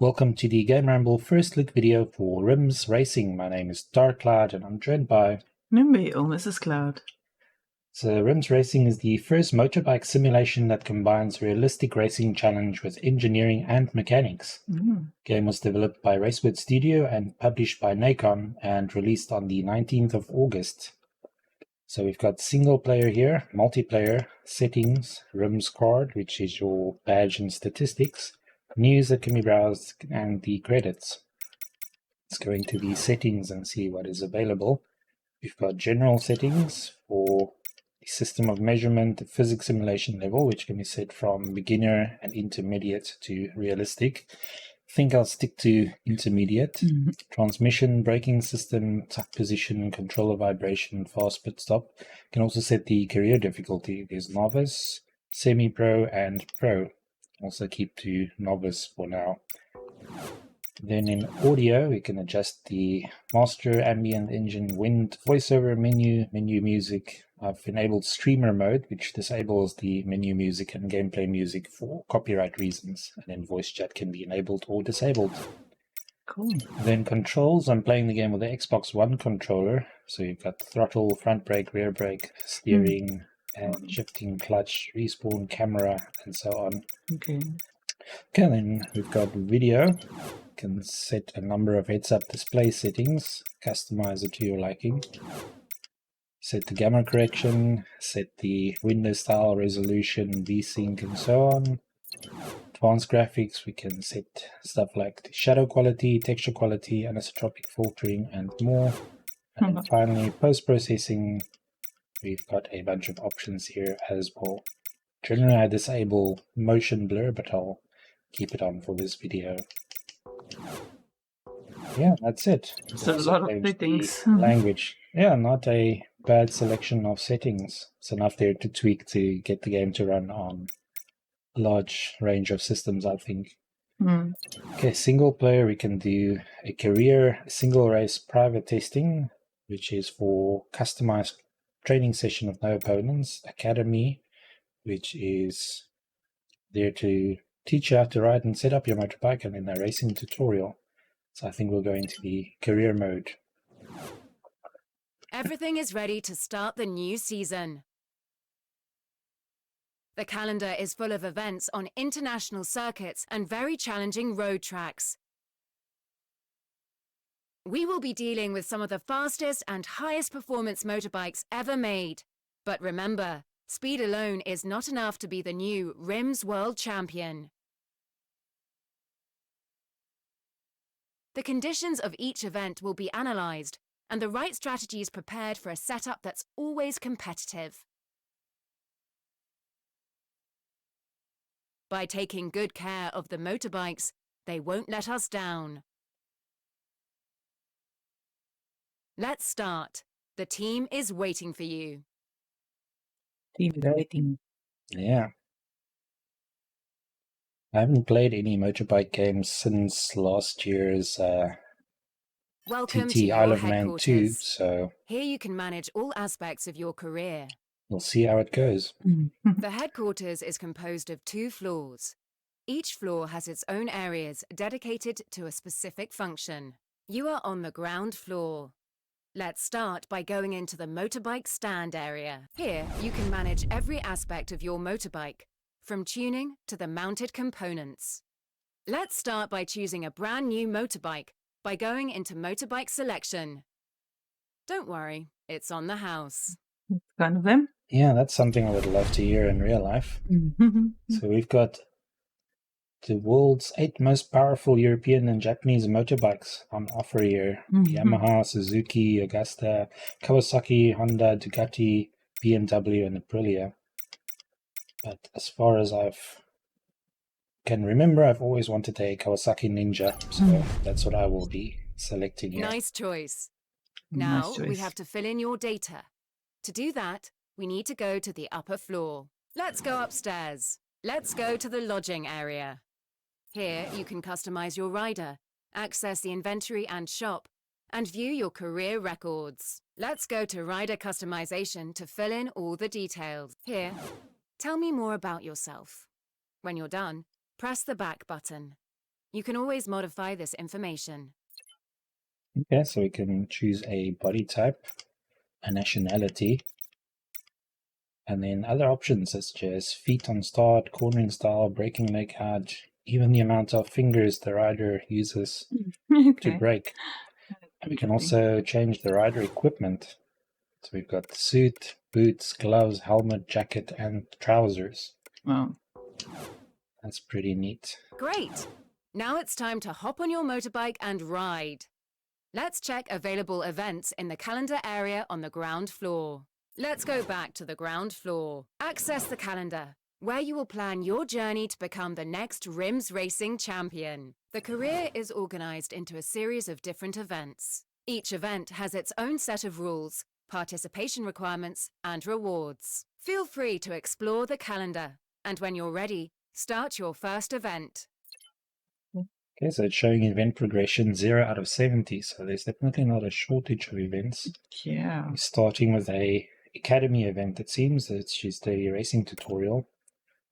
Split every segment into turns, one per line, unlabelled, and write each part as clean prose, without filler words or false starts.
Welcome to the GameRamble first look video for RiMS Racing. My name is Darkcloud and I'm joined by...
Me, Mrs. Cloud.
So RiMS Racing is the first motorbike simulation that combines realistic racing challenge with engineering and mechanics. The game was developed by Raceword Studio and published by Nacon and released on the 19th of August. So we've got single player here, multiplayer, settings, RiMS card, which is your badge and statistics, news that can be browsed, and the credits. Let's go into the settings and see what is available. We've got general settings for the system of measurement, the physics simulation level, which can be set from beginner and intermediate to realistic. I think I'll stick to intermediate. Transmission, braking system, tuck position, controller vibration, fast pit stop. You can also set the career difficulty. There's novice, semi-pro, and pro. Also keep to novice for now. Then in audio, we can adjust the master, ambient, engine, wind, voiceover, menu music. I've enabled streamer mode, which disables the menu music and gameplay music for copyright reasons. And then voice chat can be enabled or disabled.
Cool.
Then controls, I'm playing the game with the Xbox One controller. So you've got throttle, front brake, rear brake, steering, and shifting, clutch, respawn, camera, and so on.
Okay,
then we've got video. You can set a number of heads-up display settings, customize it to your liking. Set the gamma correction, set the window style, resolution, VSync, and so on. Advanced graphics, we can set stuff like the shadow quality, texture quality, anisotropic filtering, and more. And then finally, post-processing, we've got a bunch of options here as well. Generally, I disable motion blur, but I'll keep it on for this video. Yeah, that's it.
it's a lot of settings.
Language. Yeah, not a bad selection of settings. It's enough there to tweak to get the game to run on a large range of systems, I think. Okay, single player, we can do a career, single race, private testing, which is for customized training session with no opponents. Academy, which is there to teach you how to ride and set up your motorbike, and then a racing tutorial. So I think we'll go into the career mode.
Everything is ready to start the new season. The calendar is full of events on international circuits and very challenging road tracks. We will be dealing with some of the fastest and highest performance motorbikes ever made. But remember, speed alone is not enough to be the new RiMS World Champion. The conditions of each event will be analysed and the right strategies prepared for a setup that's always competitive. By taking good care of the motorbikes, they won't let us down. Let's start. The team is waiting for you.
Team is waiting.
Yeah. I haven't played any motorbike games since last year's
Welcome
TT
to your
Isle of Man 2,
headquarters.
so
Here you can manage all aspects of your career.
we'll see how it goes.
The headquarters is composed of 2 floors. Each floor has its own areas dedicated to a specific function. You are on the ground floor. Let's start by going into the motorbike stand area. Here, you can manage every aspect of your motorbike, from tuning to the mounted components. Let's start by choosing a brand new motorbike by going into motorbike selection. Don't worry, it's on the house.
Kind of them.
Yeah, that's something I would love to hear in real life. So we've got the world's 8 most powerful European and Japanese motorbikes on offer here. Yamaha, Suzuki, Augusta, Kawasaki, Honda, Ducati, BMW, and Aprilia. But as far as I can remember, I've always wanted a Kawasaki Ninja, so that's what I will be selecting here.
Nice choice.
Nice
Now
choice.
we have to fill in your data. To do that, we need to go to the upper floor. Let's go upstairs. Let's go to the lodging area. Here you can customize your rider, access the inventory and shop, and view your career records. Let's go to rider customization to fill in all the details. Here, tell me more about yourself. When you're done, press the back button. You can always modify this information.
Okay, so we can choose a body type, a nationality, and then other options such as feet on start, cornering style, braking layout, even the amount of fingers the rider uses to brake. And we can also change the rider equipment. So we've got the suit, boots, gloves, helmet, jacket, and trousers.
Wow.
That's pretty neat.
Great! Now it's time to hop on your motorbike and ride. Let's check available events in the calendar area on the ground floor. Let's go back to the ground floor. Access the calendar, where you will plan your journey to become the next RiMS racing champion. The career is organized into a series of different events. Each event has its own set of rules, participation requirements, and rewards. Feel free to explore the calendar, and when you're ready, start your first event.
Okay, so it's showing event progression 0 out of 70, so there's definitely not a shortage of events.
Yeah.
Starting with a academy event, it seems. It's just a racing tutorial.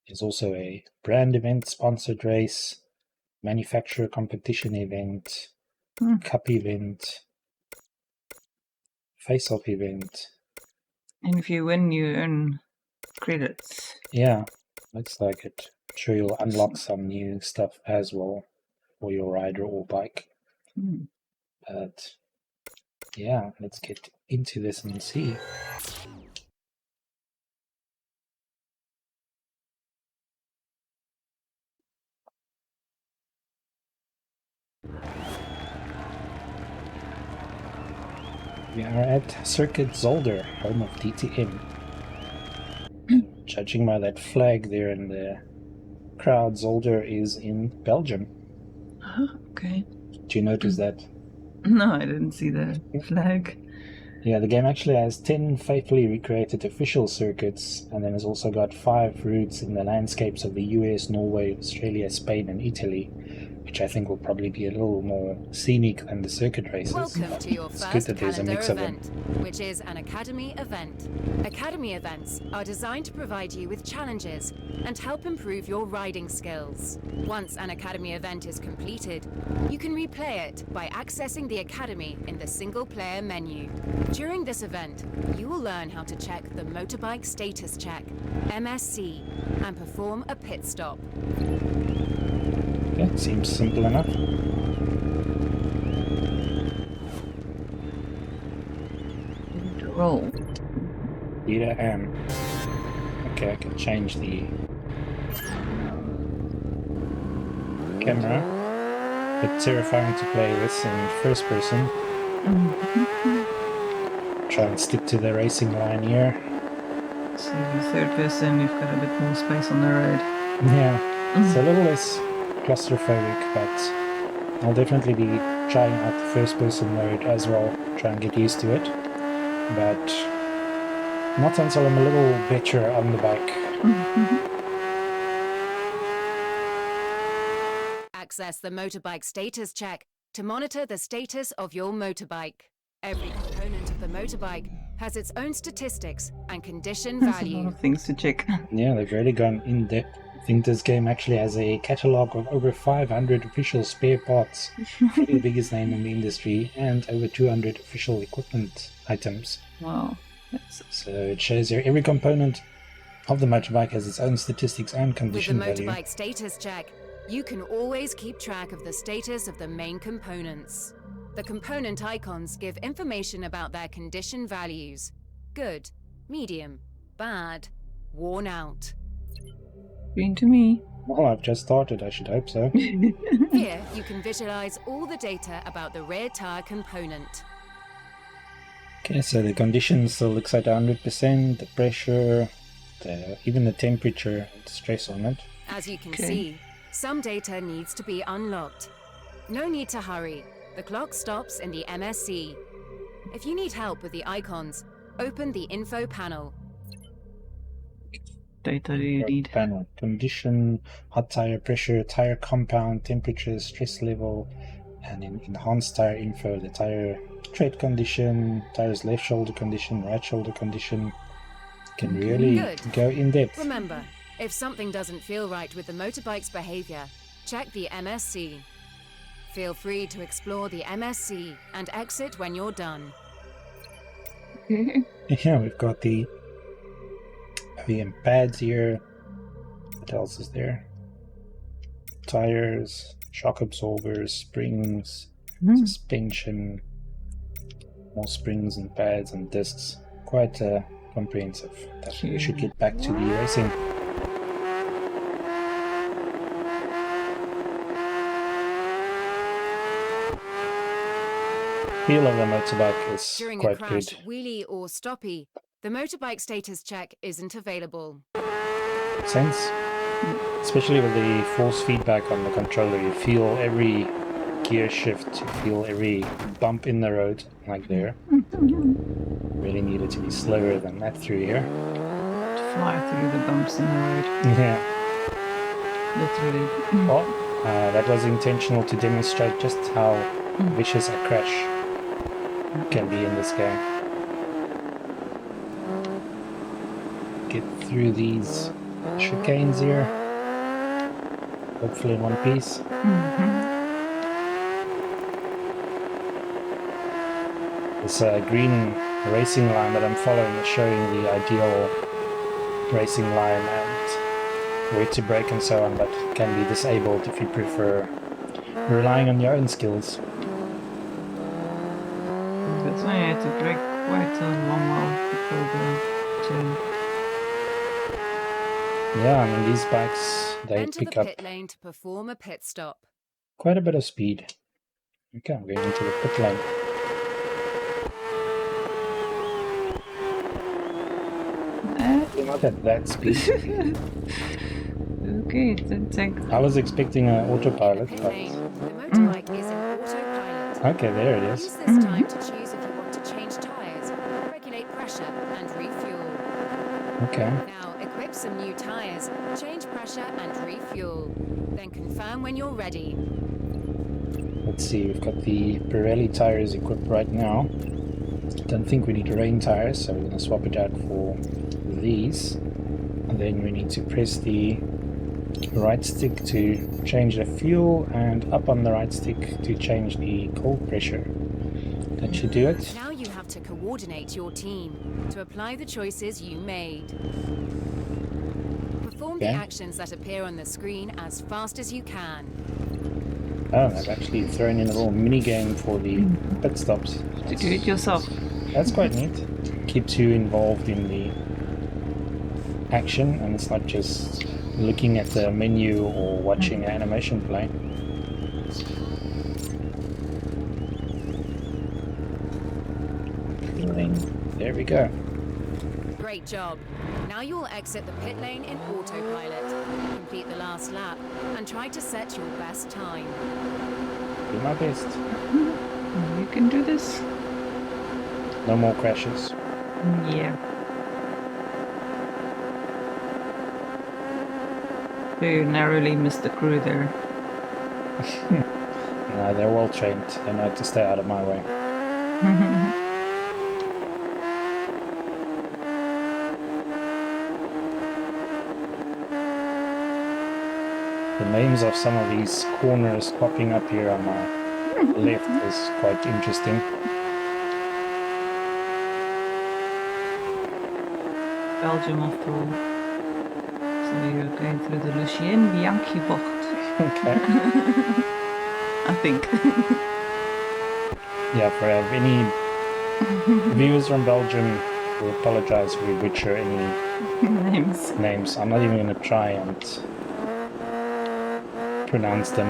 There's also a brand event, sponsored race, manufacturer competition event, cup event, face-off event.
And if you win, you earn credits.
Yeah, looks like it. I'm sure you'll unlock some new stuff as well for your rider or bike. But yeah, let's get into this and see. We are at Circuit Zolder, home of DTM. Judging by that flag there in the crowd, Zolder is in Belgium.
Okay.
Do you notice that?
No, I didn't see the flag.
Yeah, the game actually has 10 faithfully recreated official circuits, and then has also got 5 routes in the landscapes of the US, Norway, Australia, Spain, and Italy, which I think will probably be a little more scenic than the circuit races.
Welcome to your
It's
first
good that there's a
calendar
mix of
event,
them.
which is an academy event. Academy events are designed to provide you with challenges and help improve your riding skills. Once an academy event is completed, you can replay it by accessing the academy in the single-player menu. During this event, you will learn how to check the Motorbike Status Check, MSC, and perform a pit stop.
Okay, seems simple enough.
Roll.
Here I am. Okay, I can change the camera. But terrifying to play this in first person. Try and stick to the racing line here.
So the third person, you've got a bit more space on the road.
Yeah, it's a little less claustrophobic, but I'll definitely be trying out the first person mode as well, try and get used to it. But not until I'm a little better on the bike.
Access the Motorbike Status Check to monitor the status of your motorbike. Every component of the motorbike has its own statistics and condition
There's a lot
value.
of things to check.
Yeah, they've really gone in depth. I think this game actually has a catalogue of over 500 official spare parts, probably the biggest name in the industry, and over 200 official equipment items.
Wow.
So it shows here every component of the motorbike has its own statistics and
With the
condition value.
Motorbike Status Check, you can always keep track of the status of the main components. The component icons give information about their condition values: good, medium, bad, worn out.
Green to me.
Well, I've just started, I should hope so.
Here, you can visualize all the data about the rear tire component.
Okay, so the condition still looks at 100%, the pressure, even the temperature and stress on it.
As you can
Okay.
see, some data needs to be unlocked. No need to hurry. The clock stops in the MSC. If you need help with the icons, open the info panel.
Data do you need?
Panel. Condition, hot tire pressure, tire compound, temperature, stress level, and in enhanced tire info, the tire tread condition, tires left shoulder condition, right shoulder condition. Can really
Good.
go in depth.
Remember, if something doesn't feel right with the motorbike's behavior, check the MSC. Feel free to explore the MSC and exit when you're done.
Yeah, we've got the OEM pads here. What else is there? Tires, shock absorbers, springs, suspension, more springs and pads and discs. Quite comprehensive. We should get back to the racing. Feel of the motorbike is
During
quite
a crash,
good.
wheelie or stoppie, the motorbike status check isn't available.
Makes sense. Especially with the force feedback on the controller, you feel every gear shift, you feel every bump in the road, like there. Really needed to be slower than that through here.
To fly through the bumps in the road.
Yeah.
Literally.
Well, that was intentional to demonstrate just how vicious a crash can be in this game. Get through these chicanes here. Hopefully in one piece. This green racing line that I'm following is showing the ideal racing line and where to brake and so on, but can be disabled if you prefer relying on your own skills.
That's why I had to brake quite a long while before the turn.
Yeah, I mean, these bikes, they
Enter
pick
the
up
pit lane to perform a pit stop.
quite a bit of speed. Okay, I'm going into the pit lane. Not at that speed.
Okay, thanks.
I was expecting an autopilot,
Pit
but...
lane. The motorbike is in autopilot.
Okay, there it is.
Use this time to choose if you want to change tyres, regulate pressure and refuel.
Okay.
Now equip some new tyres, change pressure and refuel. Then confirm when you're ready.
Let's see, we've got the Pirelli tires equipped right now. Don't think we need rain tires, so we're going to swap it out for these. And then we need to press the right stick to change the fuel and up on the right stick to change the cold pressure. That should do it.
Now you have to coordinate your team to apply the choices you made. Perform the actions that appear on the screen as fast as you can.
Oh, I've actually thrown in a little mini game for the pit stops.
To do it yourself.
That's quite neat. Keeps you involved in the action, and it's not just looking at the menu or watching an animation play. There we go.
Great job. Now you'll exit the pit lane in autopilot, complete the last lap, and try to set your best time.
Do my best.
You can do this.
No more crashes.
Yeah. You narrowly missed the crew there.
No, they're well trained. They know to stay out of my way. The names of some of these corners popping up here on my left is quite interesting.
Belgium after all. So you're going through the Lucien Bianchi bocht.
Okay.
I think.
Yeah, for any viewers from Belgium, we apologize if we butcher any names. I'm not even going to try and pronounce them.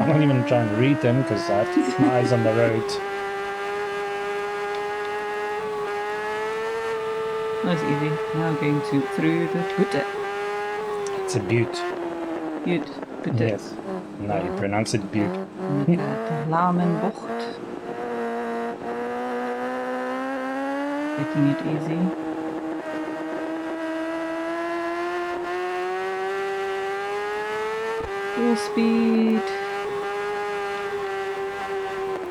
I'm not even going to try and read them because I have to keep my eyes on the road.
That's easy. Now going through the Putte.
It's a butte.
Butte. Putte.
Yes. No, you pronounce it butte.
The Lamenbocht. Taking it easy. Full speed.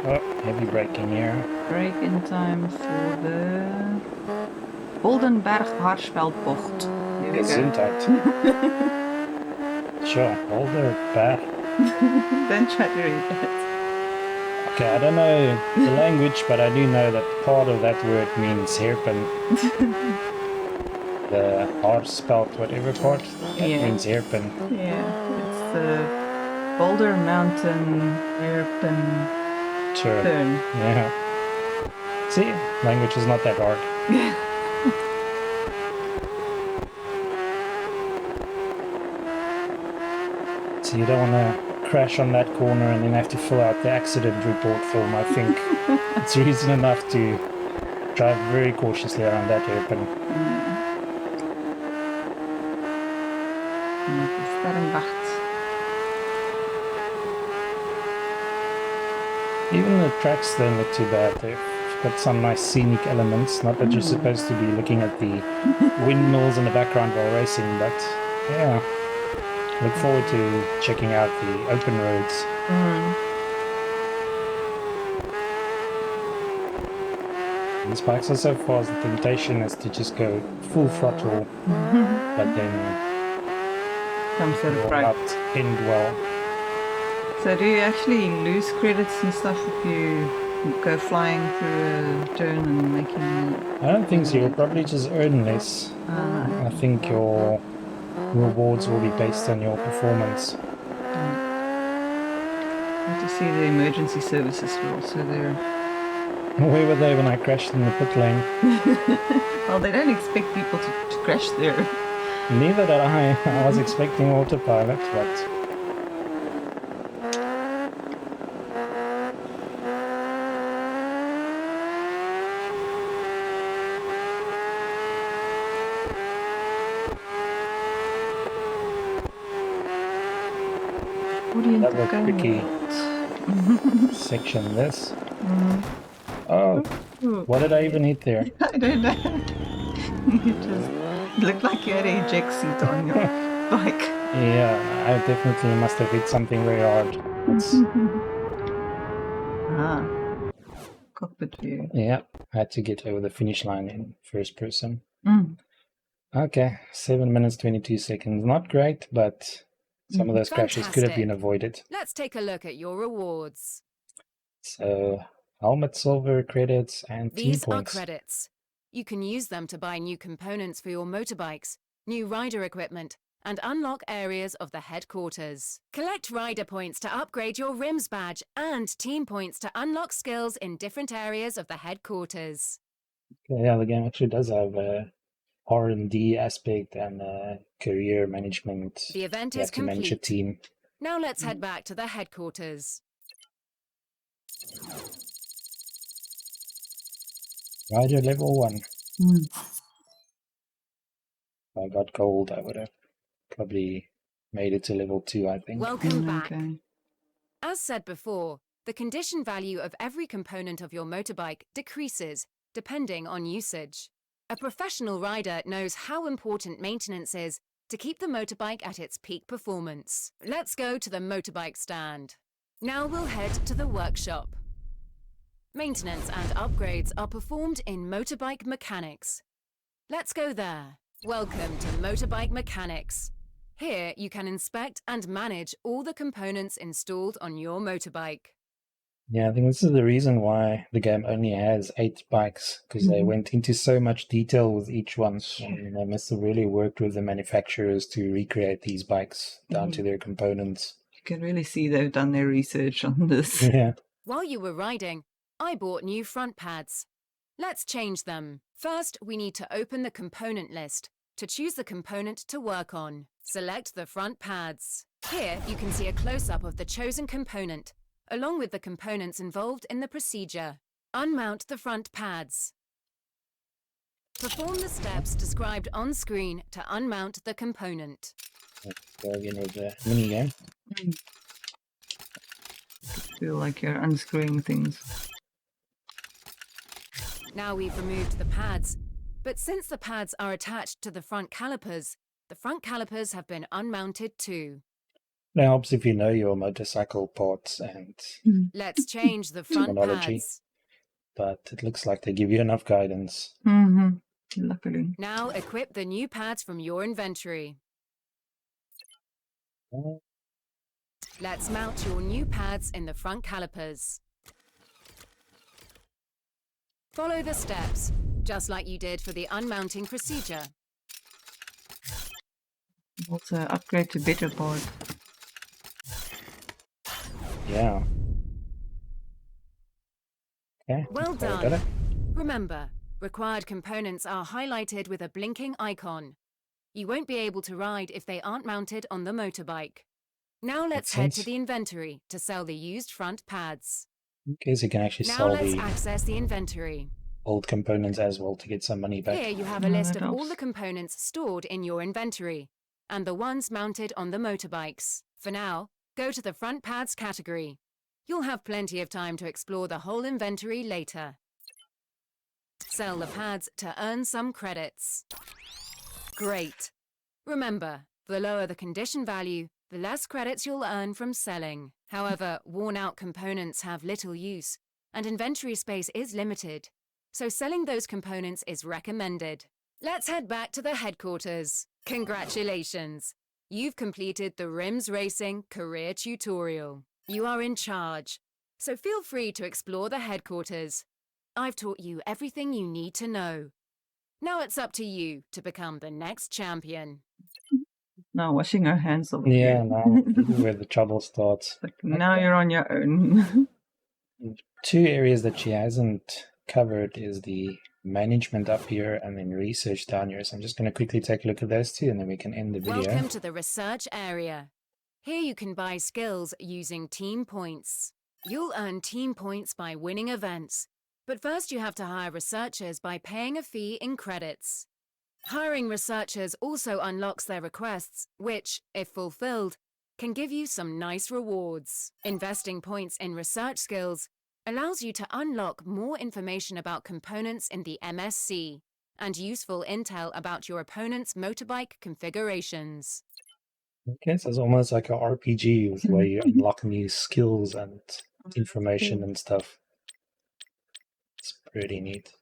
Oh, heavy braking here.
Brake in time for the Oldenberg-Harsveldbocht.
Gesundheit. Sure, Oldenberg.
Don't try to read that.
Okay, I don't know the language, but I do know that part of that word means hairpin. The R spelt whatever part, that means hairpin.
Yeah, it's the Boulder Mountain hairpin turn.
Yeah. See, language is not that hard. So you don't want to crash on that corner and then have to fill out the accident report form. I think it's reason enough to drive very cautiously around that hairpin. Even the tracks don't look too bad. They've got some nice scenic elements. Not that you're supposed to be looking at the windmills in the background while racing, but yeah. Look forward to checking out the open roads. These bikes are so fast, the temptation is to just go full throttle, but then you'll not end well.
So do you actually lose credits and stuff if you go flying through a turn and making...
I don't think so. You'll probably just earn less. I think your rewards will be based on your performance.
Good to see the emergency services were also there.
Where were they when I crashed in the pit lane?
Well, they don't expect people to crash there.
Neither did I. I was expecting autopilot, but... That was a tricky section, this. Oh, what did I even hit there?
I don't know. You just looked like you had an eject seat on your bike.
Yeah, I definitely must have hit something very hard.
Cockpit view.
Yeah, I had to get over the finish line in first person. Okay, 7 minutes 22 seconds. Not great, but some of those crashes could have been avoided.
Let's take a look at your rewards.
So, helmet silver credits and team
These
points.
are credits. You can use them to buy new components for your motorbikes, new rider equipment, and unlock areas of the headquarters. Collect rider points to upgrade your RiMS badge and team points to unlock skills in different areas of the headquarters.
Okay, yeah, the game actually does have a R&D aspect and career management.
The event
you
is
have to manage a
complete.
team.
Now let's head back to the headquarters.
Rider level 1. If I got gold, I would have probably made it to level 2, I think.
Welcome back. As said before, the condition value of every component of your motorbike decreases depending on usage. A professional rider knows how important maintenance is to keep the motorbike at its peak performance. Let's go to the motorbike stand. Now we'll head to the workshop. Maintenance and upgrades are performed in motorbike mechanics. Let's go there. Welcome to Motorbike Mechanics. Here you can inspect and manage all the components installed on your motorbike.
Yeah, I think this is the reason why the game only has 8 bikes, because they went into so much detail with each one. And they must have really worked with the manufacturers to recreate these bikes down to their components.
You can really see they've done their research on this.
Yeah.
While you were riding, I bought new front pads. Let's change them. First, we need to open the component list to choose the component to work on. Select the front pads. Here you can see a close-up of the chosen component, along with the components involved in the procedure. Unmount the front pads. Perform the steps described on screen to unmount the component.
Let's go again with the mini game.
Feel like you're unscrewing things.
Now we've removed the pads, but since the pads are attached to the front calipers have been unmounted too.
It helps if you know your motorcycle parts and
Let's change the front
terminology.
pads.
But it looks like they give you enough guidance.
Luckily.
Now equip the new pads from your inventory. Let's mount your new pads in the front calipers. Follow the steps, just like you did for the unmounting procedure.
Also upgrade to better board.
Yeah. Okay.
Well
So we got it.
done. Remember, required components are highlighted with a blinking icon. You won't be able to ride if they aren't mounted on the motorbike. Now let's
Makes
head to
sense.
the inventory to sell the used front pads.
Okay, so you can actually
Now
sell
let's
the
access the inventory.
old components as well to get some money back.
Here you have a
Oh,
list
that
of all
helps.
the components stored in your inventory and the ones mounted on the motorbikes. For now, go to the front pads category. You'll have plenty of time to explore the whole inventory later. Sell the pads to earn some credits. Great. Remember, the lower the condition value, the less credits you'll earn from selling. However, worn-out components have little use, and inventory space is limited, so selling those components is recommended. Let's head back to the headquarters. Congratulations! You've completed the RiMS Racing career tutorial. You are in charge, so feel free to explore the headquarters. I've taught you everything you need to know. Now it's up to you to become the next champion.
Now washing our hands over
Yeah,
here.
now this is where the trouble starts.
Like, now you're on your own.
Two areas that she hasn't covered is the management up here and then research down here. So I'm just going to quickly take a look at those two and then we can end the video.
Welcome to the research area. Here you can buy skills using team points. You'll earn team points by winning events, but first you have to hire researchers by paying a fee in credits. Hiring researchers also unlocks their requests, which, if fulfilled, can give you some nice rewards. Investing points in research skills allows you to unlock more information about components in the MSC and useful intel about your opponent's motorbike configurations.
Okay, so it's almost like a RPG where you unlock new skills and information and stuff. It's pretty neat.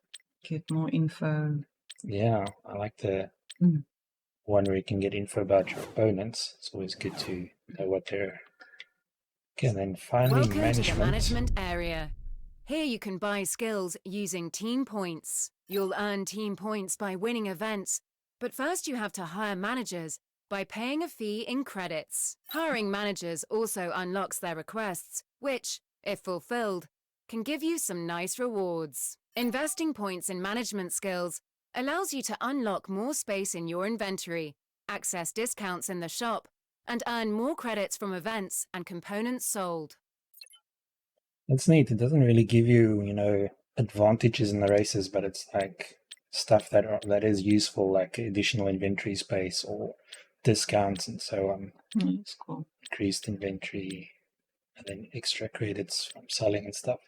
Get more info.
Yeah, I like the one where you can get info about your opponents. It's always good to know what they're... Okay, and then finally
Welcome
management.
to the management area. Here you can buy skills using team points. You'll earn team points by winning events, but first you have to hire managers by paying a fee in credits. Hiring managers also unlocks their requests, which, if fulfilled, can give you some nice rewards. Investing points in management skills allows you to unlock more space in your inventory, access discounts in the shop, and earn more credits from events and components sold.
It's neat. It doesn't really give you, advantages in the races, but it's like stuff that is useful, like additional inventory space or discounts and so on.
That's cool.
Increased inventory and then extra credits from selling and stuff.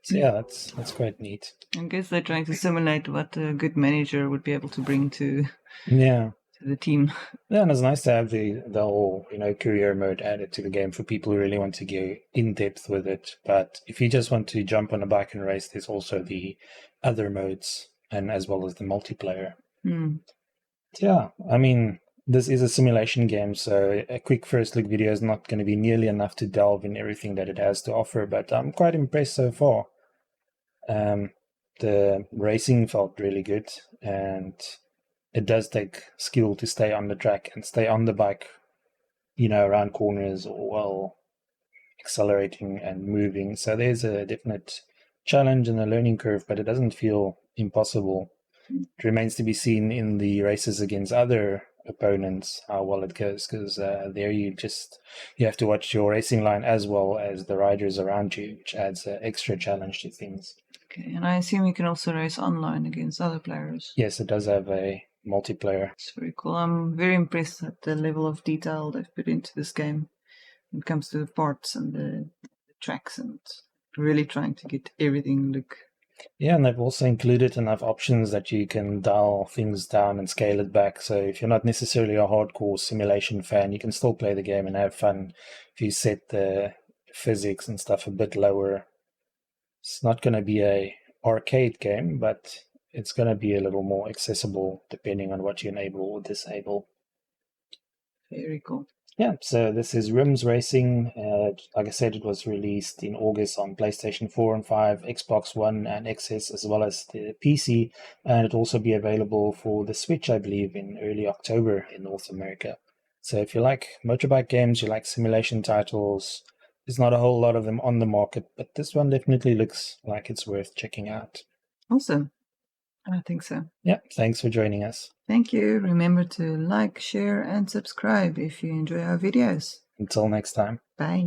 So yeah, that's quite neat.
I guess they're trying to simulate what a good manager would be able to bring to the team.
Yeah, and it's nice to have the whole, career mode added to the game for people who really want to go in depth with it. But if you just want to jump on a bike and race, there's also the other modes and as well as the multiplayer. Yeah, I mean, this is a simulation game, so a quick first look video is not going to be nearly enough to delve in everything that it has to offer, but I'm quite impressed so far. The racing felt really good, and it does take skill to stay on the track and stay on the bike, around corners or while accelerating and moving. So there's a definite challenge and a learning curve, but it doesn't feel impossible. It remains to be seen in the races against other opponents how well it goes, because there you have to watch your racing line as well as the riders around you, which adds an extra challenge to things.
Okay, and I assume you can also race online against other players.
Yes, it does have a multiplayer.
It's very cool. I'm very impressed at the level of detail they've put into this game when it comes to the parts and the tracks, and really trying to get everything look.
Yeah, and they've also included enough options that you can dial things down and scale it back. So if you're not necessarily a hardcore simulation fan, you can still play the game and have fun. If you set the physics and stuff a bit lower, it's not going to be a arcade game, but it's going to be a little more accessible depending on what you enable or disable.
Very cool.
Yeah, so this is RiMS Racing. Like I said, it was released in August on PlayStation 4 and 5, Xbox One and XS, as well as the PC, and it'll also be available for the Switch, I believe, in early October in North America. So if you like motorbike games, you like simulation titles, there's not a whole lot of them on the market, but this one definitely looks like it's worth checking out.
Awesome. I think so.
Yeah, thanks for joining us.
Thank you. Remember to like, share, and subscribe if you enjoy our videos.
Until next time.
Bye.